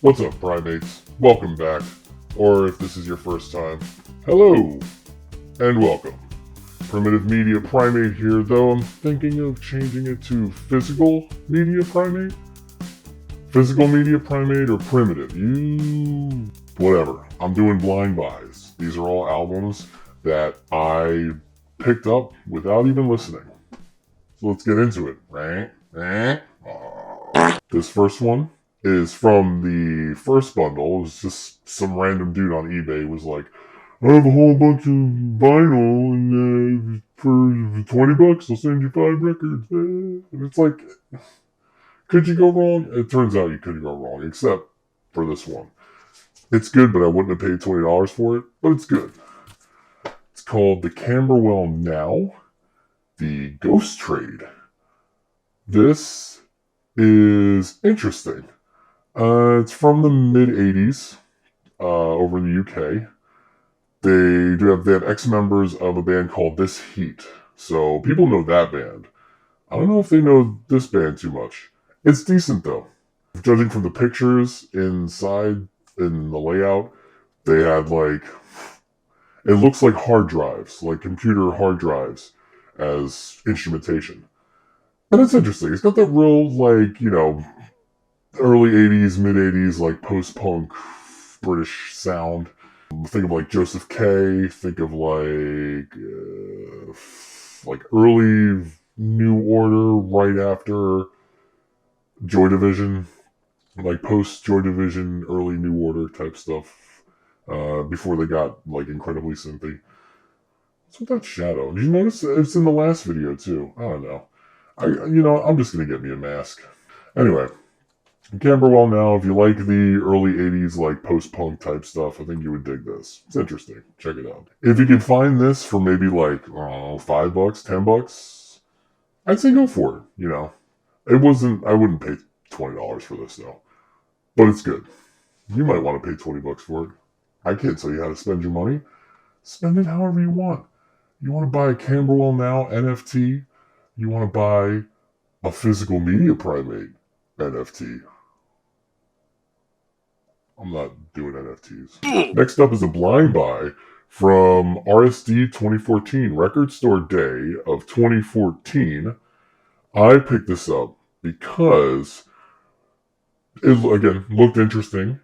What's up, Primates? Welcome back. Or if this is your first time, hello and welcome. Primitive Media Primate here, though I'm thinking of changing it to Physical Media Primate. Physical Media Primate or Primitive. Whatever. I'm doing blind buys. These are all albums that I picked up without even listening. So let's get into it, right? This first one is from the first bundle. It was just some random dude on eBay was like, I have a whole bunch of vinyl and for $20 I'll send you 5 records. And it's like, could you go wrong? It turns out you couldn't go wrong, except for this one. It's good, but I wouldn't have paid $20 for it, but it's good. It's called The Camberwell Now, The Ghost Trade. This is interesting. It's from the mid-'80s over in the UK. They have ex-members of a band called This Heat. So people know that band. I don't know if they know this band too much. It's decent though. Judging from the pictures inside in the layout, they had it looks like hard drives, like computer hard drives as instrumentation. And it's interesting. It's got that real early 80s, mid 80s, post-punk British sound. Think of Joseph K. Think of early New Order, right after Joy Division, post Joy Division, early New Order type stuff. Before they got incredibly synthy. What's with that shadow? Did you notice it's in the last video too? I don't know. I'm just gonna get me a mask. Anyway. Camberwell Now, if you like the early 80s, post-punk type stuff, I think you would dig this. It's interesting. Check it out. If you can find this for maybe $5, $10, I'd say go for it, I wouldn't pay $20 for this though. But it's good. You might want to pay $20 for it. I can't tell you how to spend your money. Spend it however you want. You want to buy a Camberwell Now NFT? You want to buy a Physical Media Primate NFT? I'm not doing NFTs. Next up is a blind buy from RSD 2014, Record Store Day of 2014. I picked this up because it, again, looked interesting.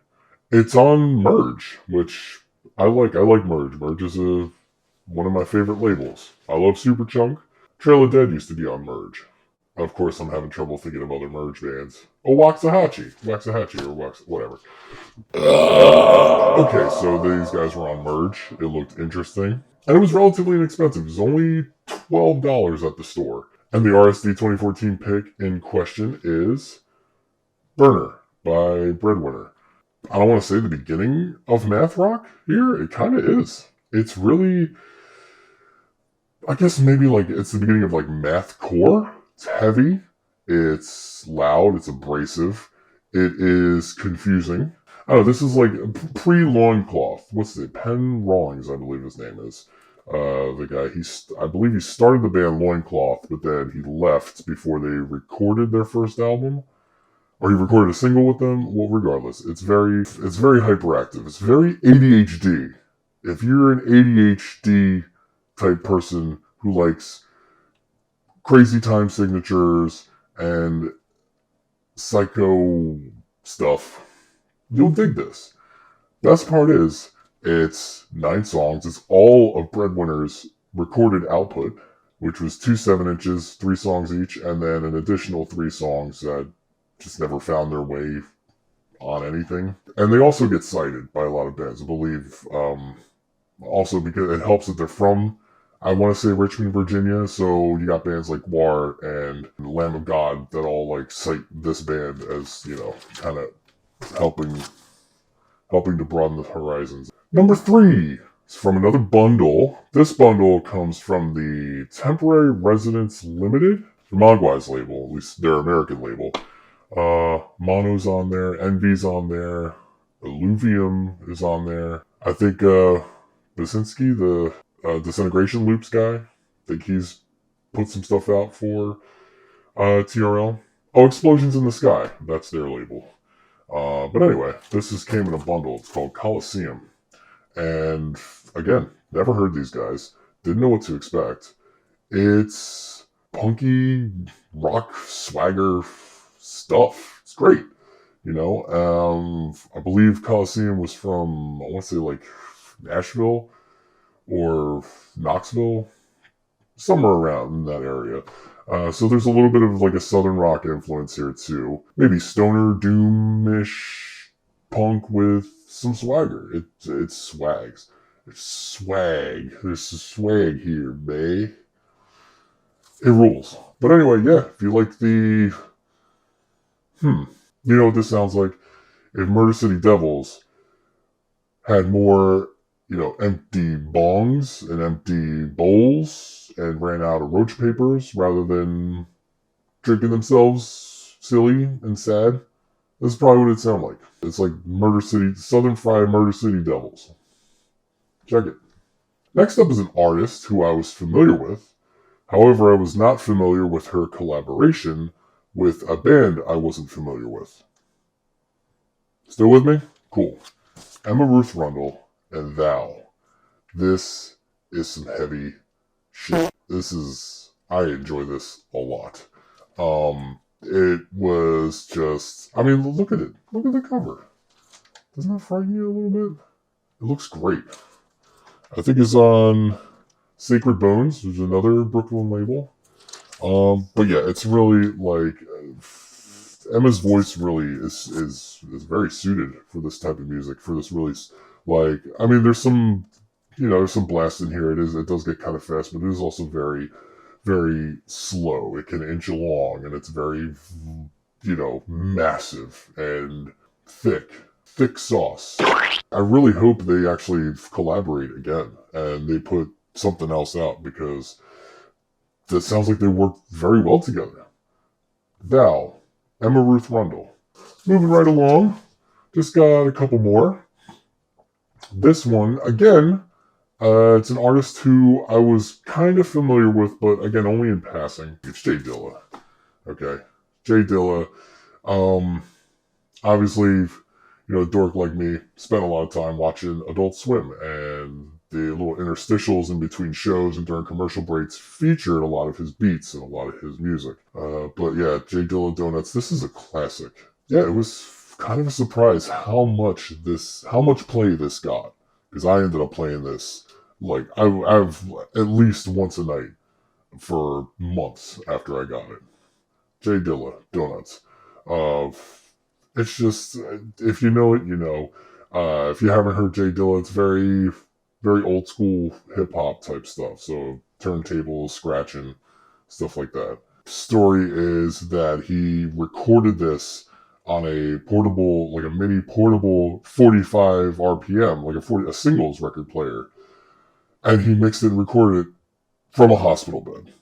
It's on Merge, which I like. I like Merge. Merge is one of my favorite labels. I love Superchunk. Trail of Dead used to be on Merge. Of course, I'm having trouble thinking of other Merge bands. Oh, Waxahachie, or whatever. Okay, so these guys were on Merge. It looked interesting. And it was relatively inexpensive. It was only $12 at the store. And the RSD 2014 pick in question is Burner by Breadwinner. I don't want to say the beginning of math rock here. It kind of is. It's really, I guess maybe it's the beginning of mathcore. It's heavy. It's loud. It's abrasive. It is confusing. Oh, this is pre-Loincloth. What's it? Penn Rawlings, I believe his name is. The guy, I believe he started the band Loincloth, but then he left before they recorded their first album. Or he recorded a single with them. Well, regardless, it's very hyperactive. It's very ADHD. If you're an ADHD type person who likes crazy time signatures and psycho stuff, you'll dig this. Best part is, it's 9 songs. It's all of Breadwinner's recorded output, which was 2 7-inches, 3 songs each, and then an additional 3 songs that just never found their way on anything. And they also get cited by a lot of bands, I believe. Also because it helps that they're from, I want to say, Richmond, Virginia. So you got bands like War and Lamb of God that all cite this band as, kind of helping to broaden the horizons. Number 3 is from another bundle. This bundle comes from the Temporary Residence Limited, the Mogwai's label, at least their American label. Mono's on there, Envy's on there, Illuvium is on there. I think Basinski, the Disintegration Loops guy, I think he's put some stuff out for TRL. Oh, Explosions in the Sky, that's their label. But anyway, came in a bundle. It's called Coliseum. And again, never heard these guys. Didn't know what to expect. It's punky rock swagger stuff. It's great. I believe Coliseum was from, I want to say like Nashville or Knoxville, somewhere around in that area. So there's a little bit of like a southern rock influence here too. Maybe stoner doom-ish punk with some swagger. It swags. It's swag. There's some swag here, bae. It rules. But anyway, yeah, if you like the you know what this sounds like? If Murder City Devils had more, empty bongs and empty bowls and ran out of roach papers rather than drinking themselves silly and sad, this is probably what it sounds like. It's like Southern Fried Murder City Devils. Check it. Next up is an artist who I was familiar with. However, I was not familiar with her collaboration with a band I wasn't familiar with. Still with me? Cool. Emma Ruth Rundle and Thou. This is some heavy shit. I enjoy this a lot. It was just, look at it. Look at the cover. Doesn't that frighten you a little bit? It looks great. I think it's on Sacred Bones, which is another Brooklyn label. But yeah, it's really like Emma's voice really is very suited for this type of music. For this really, there's some blast in here. It does get kind of fast, but it is also very, very slow. It can inch along, and it's very, massive and thick sauce. I really hope they actually collaborate again and they put something else out, because that sounds like they work very well together. Thou, Emma Ruth Rundle. Moving right along, just got a couple more. This one, again, it's an artist who I was kind of familiar with, but again, only in passing. It's Jay Dilla. Okay, Jay Dilla. Obviously, a dork like me spent a lot of time watching Adult Swim, and the little interstitials in between shows and during commercial breaks featured a lot of his beats and a lot of his music. But yeah, Jay Dilla Donuts, this is a classic. Yeah, it was kind of a surprise how much play this got, because I ended up playing this like I've at least once a night for months after I got it. Jay Dilla Donuts. It's just, if you know it, you know. If you haven't heard Jay Dilla, it's very, very old school hip hop type stuff. So turntables, scratching, stuff like that. Story is that he recorded this on a portable, like a mini portable 45 RPM, like a singles record player. And he mixed it and recorded it from a hospital bed.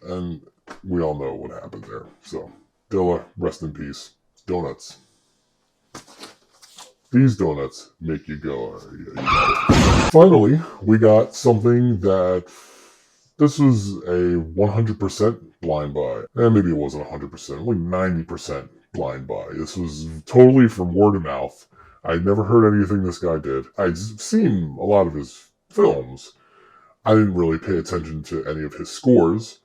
And we all know what happened there. So, Dilla, rest in peace. Donuts. These donuts make you go. Finally, we got something that this was a 100% blind buy. And maybe it wasn't 100%, like 90% blind buy. This was totally from word of mouth. I'd never heard anything this guy did. I'd seen a lot of his films. I didn't really pay attention to any of his scores,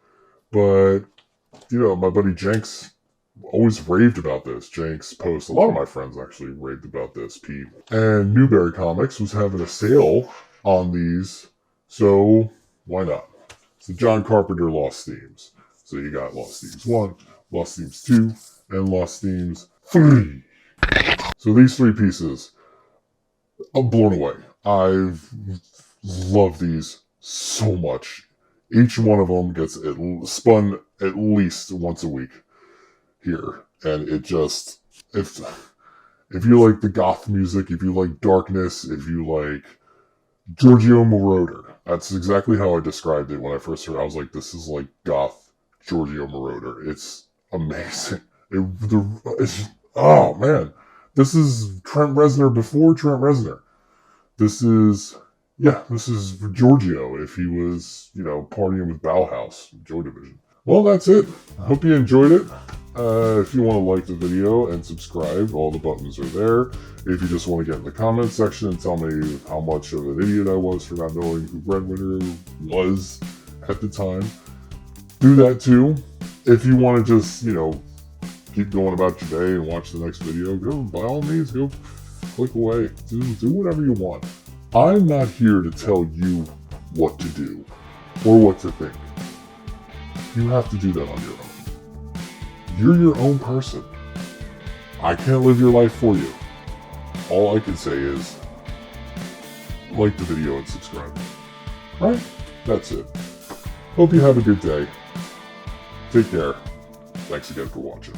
but, my buddy Jenks always raved about this. Jenks post, a lot of my friends actually raved about this, Pete. And Newberry Comics was having a sale on these, so why not? So John Carpenter Lost Themes. So you got Lost Themes 1, Lost Themes 2, and Lost Themes 3. So these 3 pieces, I'm blown away. I've loved these so much. Each one of them gets spun at least once a week here. And it just, if you like the goth music, if you like darkness, if you like Giorgio Moroder, that's exactly how I described it when I first heard it. I was like, this is like goth Giorgio Moroder. It's amazing. Oh man. This is Trent Reznor before Trent Reznor. This is Giorgio if he was, partying with Bauhaus, Joy Division. Well, that's it. I hope you enjoyed it. If you want to like the video and subscribe, all the buttons are there. If you just want to get in the comments section and tell me how much of an idiot I was for not knowing who Breadwinner was at the time, do that too. If you want to just, keep going about your day and watch the next video, go, by all means, go click away. Do whatever you want. I'm not here to tell you what to do or what to think. You have to do that on your own. You're your own person. I can't live your life for you. All I can say is, like the video and subscribe. Right? That's it. Hope you have a good day. Take care. Thanks again for watching.